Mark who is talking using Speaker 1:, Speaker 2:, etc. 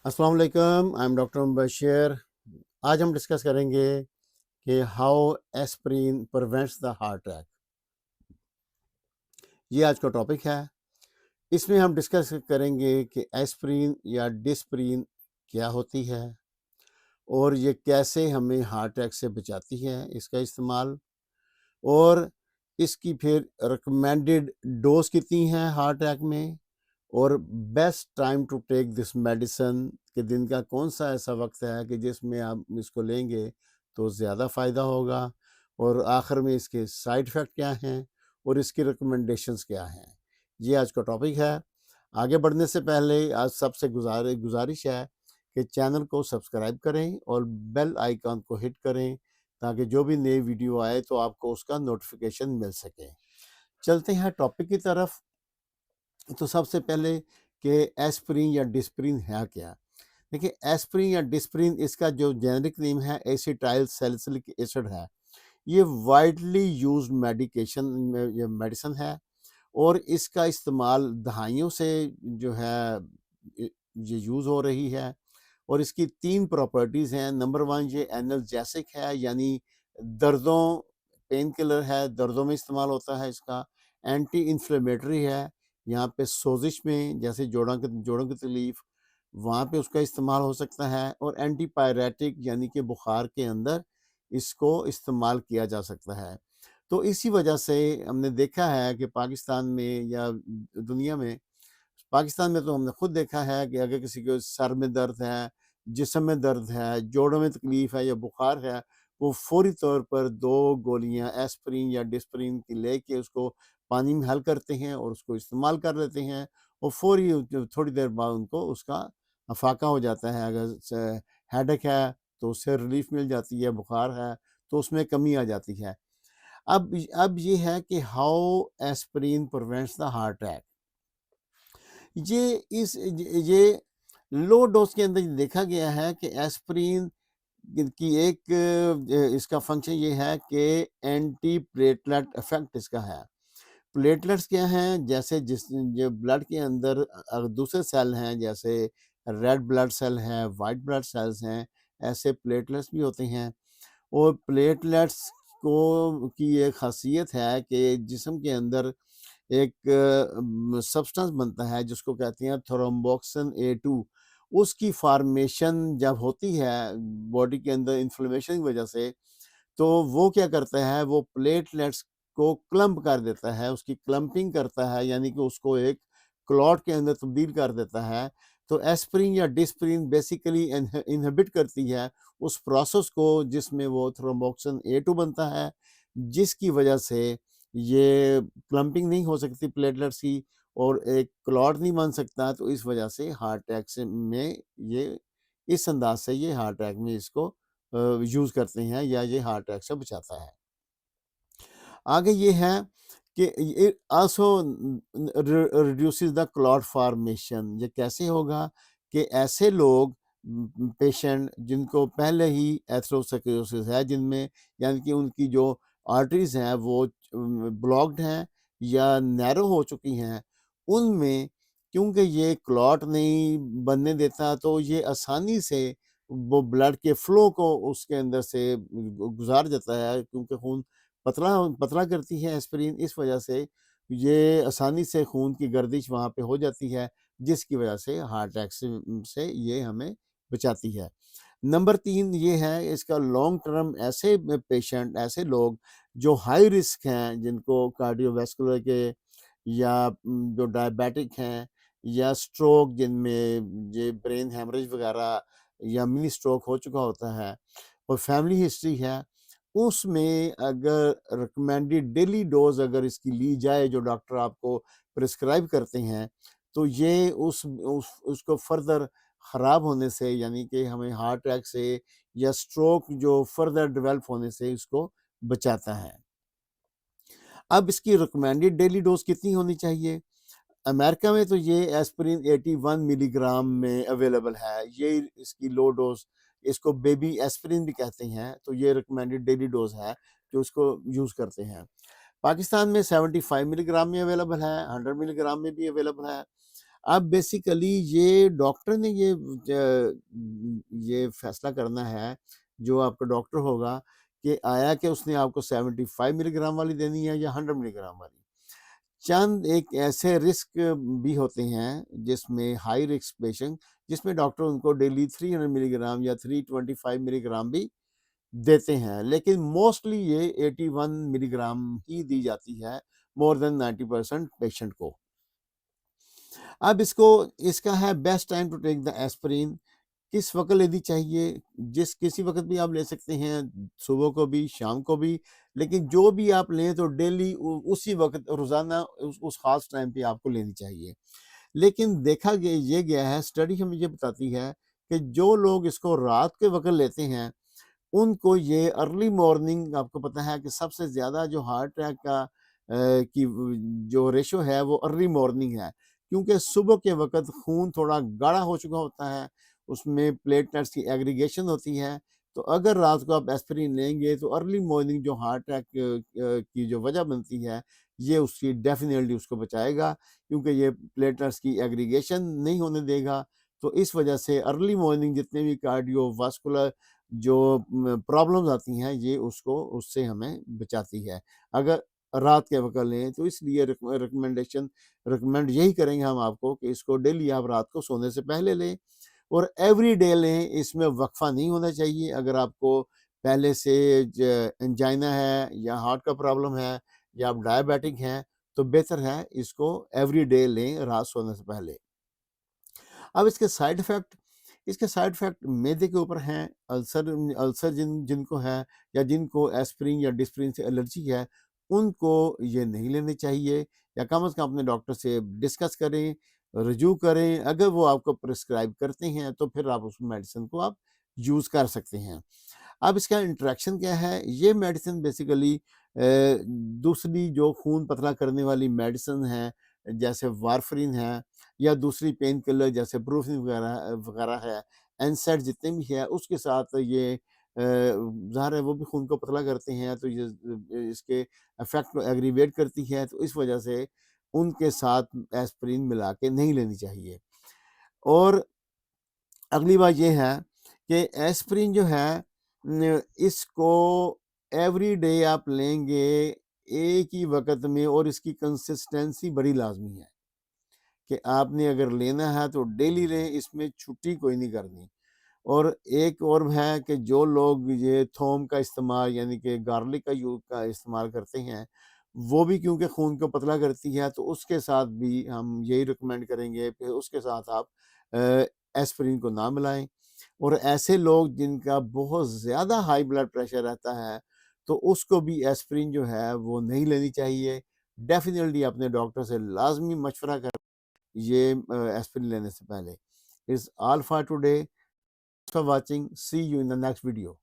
Speaker 1: अस्सलाम वालेकुम, I am doctor Mubashir. आज हम डिस्कस करेंगे कि how aspirin prevents the heart attack. ये आज का टॉपिक है। इसमें हम डिस्कस करेंगे कि एस्प्रिन या डिस्प्रिन क्या होती है और ये कैसे हमें हार्ट अटैक से बचाती है इसका इस्तेमाल, और इसकी फिर रिकमेंडेड डोज कितनी है हार्ट अटैक में, और best time to take this medicine के दिन का कौन सा ऐसा वक्त है कि जिसमें आप इसको लेंगे तो ज़्यादा फ़ायदा होगा, और आखिर में इसके साइड इफ़ेक्ट क्या हैं और इसकी रिकमेंडेशंस क्या हैं। ये आज का टॉपिक है। आगे बढ़ने से पहले आज सबसे गुजारिश है कि चैनल को सब्सक्राइब करें और बेल आइकन को हिट करें ताकि जो भी नई वीडियो आए तो आपको उसका नोटिफिकेशन मिल सके। चलते हैं टॉपिक की तरफ। तो सबसे पहले कि एस्प्रिन या डिस्प्रिन है क्या। देखिए, एस्प्रिन या डिस्प्रिन इसका जो जेनेरिक नेम है एसिटाइल सैलिसिलिक एसिड है। ये वाइडली यूज्ड मेडिसिन है और इसका इस्तेमाल दहाइयों से जो है ये यूज़ हो रही है। और इसकी 3 प्रॉपर्टीज़ हैं। नंबर 1, ये एनाल्जेसिक है, यानी दर्दों पेन किलर है, दर्दों में इस्तेमाल होता है इसका। एंटी इन्फ्लेमेटरी है, यहाँ पे सोजिश में जैसे जोड़ों की तकलीफ़, वहाँ पे उसका इस्तेमाल हो सकता है। और एंटीपायरेटिक यानी कि बुखार के अंदर इसको इस्तेमाल किया जा सकता है। तो इसी वजह से हमने देखा है कि पाकिस्तान में या दुनिया में, पाकिस्तान में तो हमने खुद देखा है कि अगर किसी को सर में दर्द है, जिस्म में दर्द है, जोड़ों में तकलीफ़ है या बुखार है, वो फ़ौरी तौर पर 2 गोलियाँ एस्पिरिन या डिस्पिरिन की लेके उसको पानी में हल करते हैं और उसको इस्तेमाल कर लेते हैं, और फ़ौरी थोड़ी देर बाद उनको उसका अफ़ाका हो जाता है। अगर हेडेक है तो उससे रिलीफ़ मिल जाती है, बुखार है तो उसमें कमी आ जाती है। अब ये है कि how aspirin prevents the heart attack. ये लो डोज के अंदर देखा गया है कि एस्पिरिन की एक इसका फंक्शन ये है कि एंटी प्लेटलेट इफेक्ट इसका है। प्लेटलेट्स क्या हैं, जैसे जो ब्लड के अंदर दूसरे सेल हैं, जैसे रेड ब्लड सेल है, वाइट ब्लड सेल्स हैं, ऐसे प्लेटलेट्स भी होते हैं। और प्लेटलेट्स को की एक खासियत है कि जिस्म के अंदर एक सब्सटेंस बनता है जिसको कहते हैं थ्रोम्बोक्सिन ए2। उसकी फॉर्मेशन जब होती है बॉडी के अंदर इन्फ्लेमेशन की वजह से, तो वो क्या करता है, वो प्लेटलेट्स को क्लम्प कर देता है, उसकी क्लम्पिंग करता है, यानी कि उसको एक क्लॉट के अंदर तब्दील कर देता है। तो एस्पिरिन या डिस्पिरिन बेसिकली इनहिबिट करती है उस प्रोसेस को जिसमें वो थ्रोम्बोक्सिन ए2 बनता है, जिसकी वजह से ये क्लम्पिंग नहीं हो सकती प्लेटलेट्स की और एक क्लॉट नहीं बन सकता। तो इस वजह से हार्ट अटैक से में ये इस अंदाज से ये हार्ट अटैक में इसको यूज़ करते हैं या ये हार्ट अटैक से बचाता है। आगे ये है कि it also reduces the clot formation. ये कैसे होगा कि ऐसे लोग पेशेंट जिनको पहले ही एथेरोस्क्लेरोसिस है, जिनमें यानी कि उनकी जो आर्टरीज हैं वो ब्लॉक्ड हैं या नैरो हो चुकी हैं, उनमें क्योंकि ये क्लॉट नहीं बनने देता, तो ये आसानी से वो ब्लड के फ्लो को उसके अंदर से गुजार जाता है, क्योंकि खून पतला पतला करती है एस्पिरिन। इस वजह से ये आसानी से खून की गर्दिश वहाँ पे हो जाती है, जिसकी वजह से हार्ट अटैक से ये हमें बचाती है। नंबर 3 ये है इसका लॉन्ग टर्म, ऐसे पेशेंट, ऐसे लोग जो हाई रिस्क हैं, जिनको कार्डियोवैस्कुलर के या जो डायबिटिक हैं या स्ट्रोक, जिनमें ये ब्रेन हेमरेज वगैरह या मिनी स्ट्रोक हो चुका होता है और फैमिली हिस्ट्री है, उसमें अगर रिकमेंडेड डेली डोज अगर इसकी ली जाए जो डॉक्टर आपको प्रिस्क्राइब करते हैं, तो ये उसको फर्दर ख़राब होने से, यानी कि हमें हार्ट अटैक से या स्ट्रोक जो फर्दर डेवलप होने से इसको बचाता है। अब इसकी रिकमेंडेड डेली डोज कितनी होनी चाहिए? अमेरिका में तो ये एस्पिरिन 81 मिलीग्राम में अवेलेबल है। ये इसकी लो डोज, इसको बेबी एस्पिरिन भी कहते हैं। तो ये रिकमेंडेड डेली डोज है जो इसको यूज़ करते हैं। पाकिस्तान में 75 मिलीग्राम में अवेलेबल है, 100 मिलीग्राम में भी अवेलेबल है। अब बेसिकली ये डॉक्टर ने ये फैसला करना है, जो आपका डॉक्टर होगा, कि आया कि उसने आपको 75 मिलीग्राम वाली देनी है या 100 मिलीग्राम वाली। चंद एक ऐसे रिस्क भी होते हैं जिसमें हाई रिस्क पेशेंट, जिसमें डॉक्टर उनको डेली 300 मिलीग्राम या 325 मिलीग्राम भी देते हैं, लेकिन मोस्टली ये 81 मिलीग्राम ही दी जाती है मोर देन 90% पेशेंट को। अब इसका है best time to take the aspirin, किस वक़्त लेनी चाहिए? किसी वक़्त भी आप ले सकते हैं, सुबह को भी, शाम को भी, लेकिन जो भी आप लें तो डेली उसी वक़्त रोज़ाना उस ख़ास टाइम पे आपको लेनी चाहिए। लेकिन देखा ये गया है, स्टडी हमें ये बताती है कि जो लोग इसको रात के वक़्त लेते हैं, उनको ये अर्ली मॉर्निंग, आपको पता है कि सबसे ज़्यादा जो हार्ट अटैक का की जो रेशो है वो अर्ली मॉर्निंग है, क्योंकि सुबह के वक़्त खून थोड़ा गाढ़ा हो चुका होता है, उसमें प्लेटलेट्स की एग्रीगेशन होती है। तो अगर रात को आप एस्पिरिन लेंगे तो अर्ली मॉर्निंग जो हार्ट अटैक की जो वजह बनती है, ये उसकी डेफिनेटली उसको बचाएगा, क्योंकि ये प्लेटलेट्स की एग्रीगेशन नहीं होने देगा। तो इस वजह से अर्ली मॉर्निंग जितने भी कार्डियोवास्कुलर जो प्रॉब्लम्स आती हैं, ये उसको उससे हमें बचाती है। अगर रात के वक़्त लें तो इसलिए रिकमेंड यही करेंगे हम आपको कि इसको डेली आप रात को सोने से पहले लें और एवरी डे लें। इसमें वक़्फ़ा नहीं होना चाहिए। अगर आपको पहले से एंजाइना है या हार्ट का प्रॉब्लम है या आप डायबिटिक हैं, तो बेहतर है इसको एवरी डे लें रात सोने से पहले। अब इसके साइड इफ़ेक्ट मैदे के ऊपर हैं, अल्सर जिनको है या जिनको एस्पिरिन या डिस्पिरिन से एलर्जी है, उनको ये नहीं लेने चाहिए, या कम से कम अपने डॉक्टर से डिस्कस करें, रिव्यू करें। अगर वो आपको प्रिस्क्राइब करते हैं तो फिर आप उस मेडिसिन को आप यूज़ कर सकते हैं। अब इसका इंटरेक्शन क्या है? ये मेडिसिन बेसिकली दूसरी जो खून पतला करने वाली मेडिसिन है, जैसे वारफरिन है या दूसरी पेन किलर जैसे ब्रूफिन वगैरह वगैरह है, एनसैड जितने भी है, उसके साथ ये ज़ाहिर है वो भी खून को पतला करते हैं, तो ये इसके इफ़ेक्ट को एग्रीवेट करती है, तो इस वजह से उनके साथ एस्पिरिन मिला के नहीं लेनी चाहिए। और अगली बात ये है कि एस्पिरिन जो है इसको एवरी डे आप लेंगे एक ही वक़्त में, और इसकी कंसिस्टेंसी बड़ी लाज़मी है कि आपने अगर लेना है तो डेली लें, इसमें छुट्टी कोई नहीं करनी। और एक और है कि जो लोग ये थोम का इस्तेमाल यानी कि गार्लिक का इस्तेमाल करते हैं, वो भी क्योंकि खून को पतला करती है, तो उसके साथ भी हम यही रिकमेंड करेंगे कि उसके साथ आप एस्पिरिन को ना मिलाएँ। और ऐसे लोग जिनका बहुत ज़्यादा हाई ब्लड प्रेशर रहता है, तो उसको भी एस्पिरिन जो है वो नहीं लेनी चाहिए। डेफ़िनिटली अपने डॉक्टर से लाज़मी मशवरा करें ये एस्पिरिन लेने से पहले। Is all for today. For watching. See you in the next video.